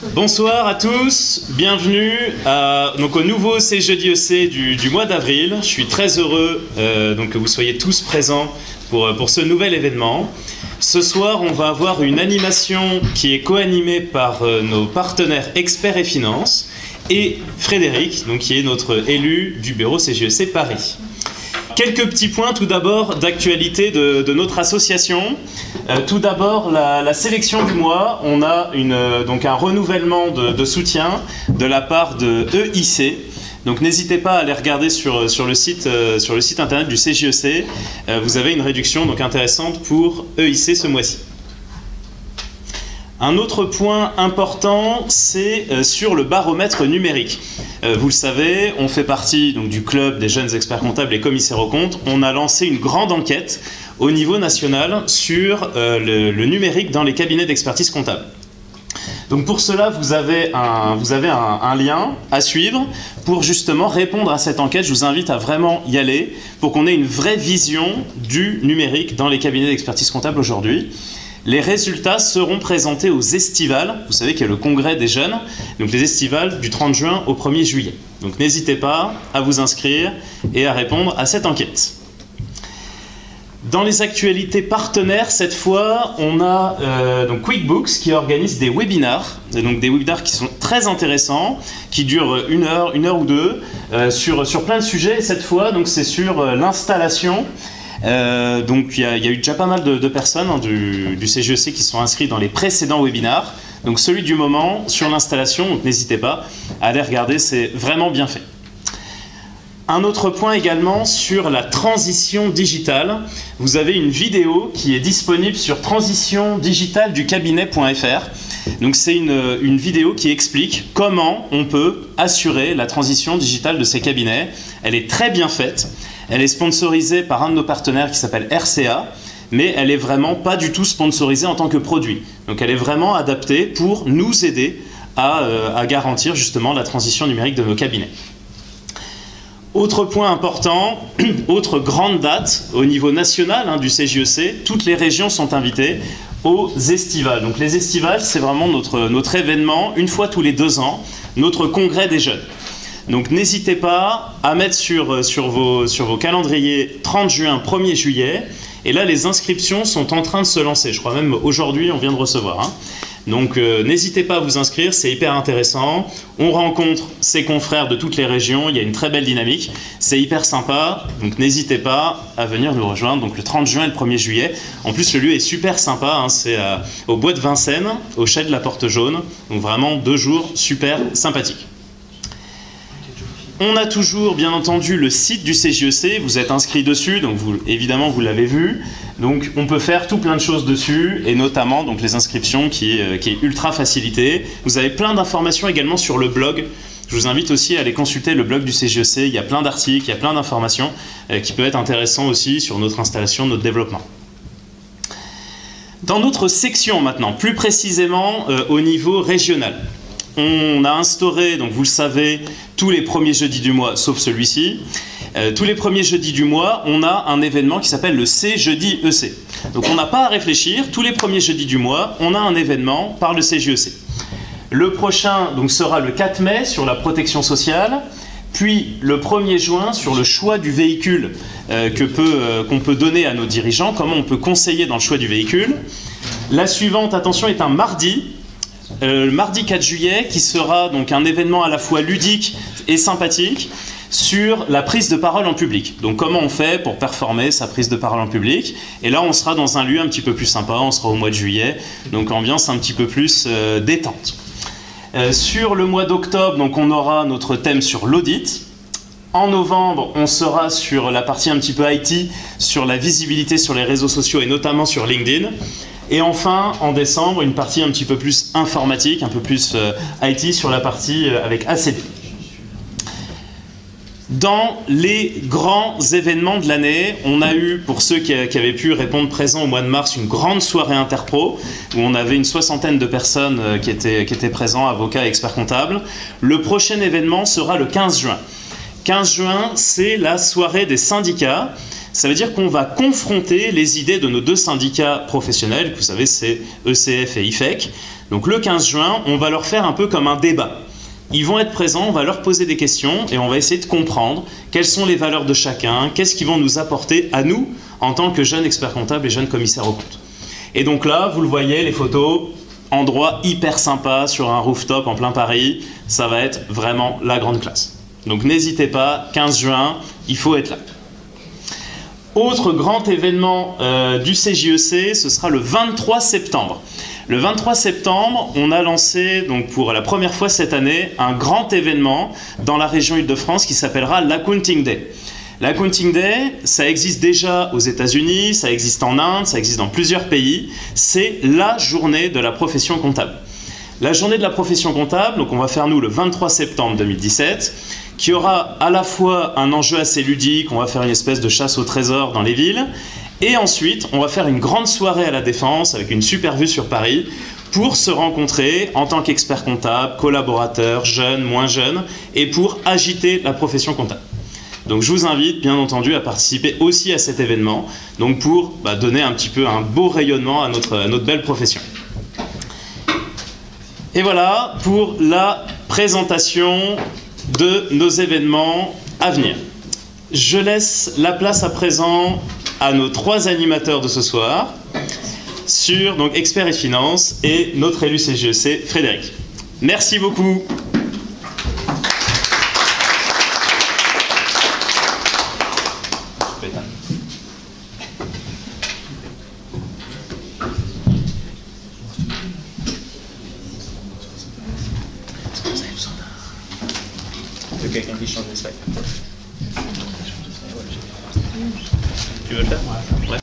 Bonsoir à tous, bienvenue au nouveau C'est Jeudi EC du mois d'avril. Je suis très heureux que vous soyez tous présents pour ce nouvel événement. Ce soir, on va avoir une animation qui est co-animée par nos partenaires Experts et Finances et Frédéric, qui est notre élu du bureau CJEC Paris. Quelques petits points tout d'abord d'actualité de notre association. Tout d'abord, la sélection du mois, on a un renouvellement de soutien de la part de EIC. Donc n'hésitez pas à aller regarder sur le site internet du CJEC. Vous avez une réduction intéressante pour EIC ce mois-ci. Un autre point important, c'est sur le baromètre numérique. Vous le savez, on fait partie du club des jeunes experts comptables et commissaires aux comptes. On a lancé une grande enquête au niveau national sur le numérique dans les cabinets d'expertise comptable. Donc pour cela, vous avez un lien à suivre pour justement répondre à cette enquête. Je vous invite à vraiment y aller pour qu'on ait une vraie vision du numérique dans les cabinets d'expertise comptable aujourd'hui. Les résultats seront présentés aux Estivales, vous savez qu'il y a le congrès des jeunes, donc les Estivales du 30 juin au 1er juillet. Donc n'hésitez pas à vous inscrire et à répondre à cette enquête. Dans les actualités partenaires, cette fois, on a QuickBooks qui organise des webinars, des webinars qui sont très intéressants, qui durent une heure ou deux, sur plein de sujets. Et cette fois, c'est sur l'installation. Il y a eu déjà pas mal de personnes du CJEC qui sont inscrits dans les précédents webinars. Donc celui du moment sur l'installation, donc n'hésitez pas à aller regarder, c'est vraiment bien fait. Un autre point également sur la transition digitale. Vous avez une vidéo qui est disponible sur transitiondigitaleducabinet.fr. Donc c'est une vidéo qui explique comment on peut assurer la transition digitale de ces cabinets. Elle est très bien faite. Elle est sponsorisée par un de nos partenaires qui s'appelle RCA, mais elle n'est vraiment pas du tout sponsorisée en tant que produit. Donc elle est vraiment adaptée pour nous aider à garantir justement la transition numérique de nos cabinets. Autre point important, autre grande date au niveau national du CJEC, toutes les régions sont invitées aux Estivales. Donc les Estivales, c'est vraiment notre événement, une fois tous les 2 ans, notre congrès des jeunes. Donc n'hésitez pas à mettre sur vos calendriers 30 juin, 1er juillet. Et là, les inscriptions sont en train de se lancer. Je crois même aujourd'hui, on vient de recevoir. Donc n'hésitez pas à vous inscrire, c'est hyper intéressant. On rencontre ses confrères de toutes les régions, il y a une très belle dynamique. C'est hyper sympa, donc n'hésitez pas à venir nous rejoindre le 30 juin et le 1er juillet. En plus, le lieu est super sympa, c'est au Bois de Vincennes, au Chai de la Porte Jaune. Donc vraiment 2 jours super sympathiques. On a toujours, bien entendu, le site du CJEC. Vous êtes inscrit dessus, donc évidemment, vous l'avez vu. Donc, on peut faire tout plein de choses dessus, et notamment les inscriptions qui est ultra facilitée. Vous avez plein d'informations également sur le blog. Je vous invite aussi à aller consulter le blog du CJEC. Il y a plein d'articles, il y a plein d'informations qui peuvent être intéressantes aussi sur notre installation, notre développement. Dans notre section maintenant, plus précisément au niveau régional. On a instauré, donc vous le savez, tous les premiers jeudis du mois, sauf celui-ci, tous les premiers jeudis du mois, on a un événement qui s'appelle le C'est Jeudi EC. Donc on n'a pas à réfléchir, tous les premiers jeudis du mois, on a un événement par le CJEC. Le prochain sera le 4 mai sur la protection sociale, puis le 1er juin sur le choix du véhicule qu'on peut donner à nos dirigeants, comment on peut conseiller dans le choix du véhicule. La suivante, attention, est un mardi. Le mardi 4 juillet, qui sera un événement à la fois ludique et sympathique sur la prise de parole en public. Donc comment on fait pour performer sa prise de parole en public. Et là, on sera dans un lieu un petit peu plus sympa, on sera au mois de juillet, donc ambiance un petit peu plus détente. Sur le mois d'octobre, on aura notre thème sur l'audit. En novembre, on sera sur la partie un petit peu IT, sur la visibilité sur les réseaux sociaux et notamment sur LinkedIn. Et enfin, en décembre, une partie un petit peu plus informatique, un peu plus IT sur la partie avec ACD. Dans les grands événements de l'année, on a eu, pour ceux qui avaient pu répondre présents au mois de mars, une grande soirée interpro, où on avait une 60aine de personnes qui étaient présents, avocats et experts comptables. Le prochain événement sera le 15 juin. 15 juin, c'est la soirée des syndicats. Ça veut dire qu'on va confronter les idées de nos 2 syndicats professionnels, vous savez, c'est ECF et IFEC. Donc le 15 juin, on va leur faire un peu comme un débat. Ils vont être présents, on va leur poser des questions et on va essayer de comprendre quelles sont les valeurs de chacun, qu'est-ce qu'ils vont nous apporter à nous en tant que jeunes experts comptables et jeunes commissaires aux comptes. Et donc là, vous le voyez, les photos, endroit hyper sympa sur un rooftop en plein Paris, ça va être vraiment la grande classe. Donc n'hésitez pas, 15 juin, il faut être là. Autre grand événement du CJEC, ce sera le 23 septembre. Le 23 septembre, on a lancé, donc pour la première fois cette année, un grand événement dans la région Île-de-France qui s'appellera l'Accounting Day. L'Accounting Day, ça existe déjà aux États-Unis, ça existe en Inde, ça existe dans plusieurs pays. C'est la journée de la profession comptable. La journée de la profession comptable, donc on va faire nous le 23 septembre 2017, qui aura à la fois un enjeu assez ludique, on va faire une espèce de chasse au trésor dans les villes, et ensuite on va faire une grande soirée à la Défense avec une super vue sur Paris pour se rencontrer en tant qu'experts comptables, collaborateurs, jeunes, moins jeunes, et pour agiter la profession comptable. Donc je vous invite bien entendu à participer aussi à cet événement, donc pour donner un petit peu un beau rayonnement à notre belle profession. Et voilà pour la présentation de nos événements à venir. Je laisse la place à présent à nos 3 animateurs de ce soir sur donc Experts et Finances et notre élu CJEC, Frédéric. Merci beaucoup. Quelqu'un qui change les slides. Tu veux le faire? Ouais.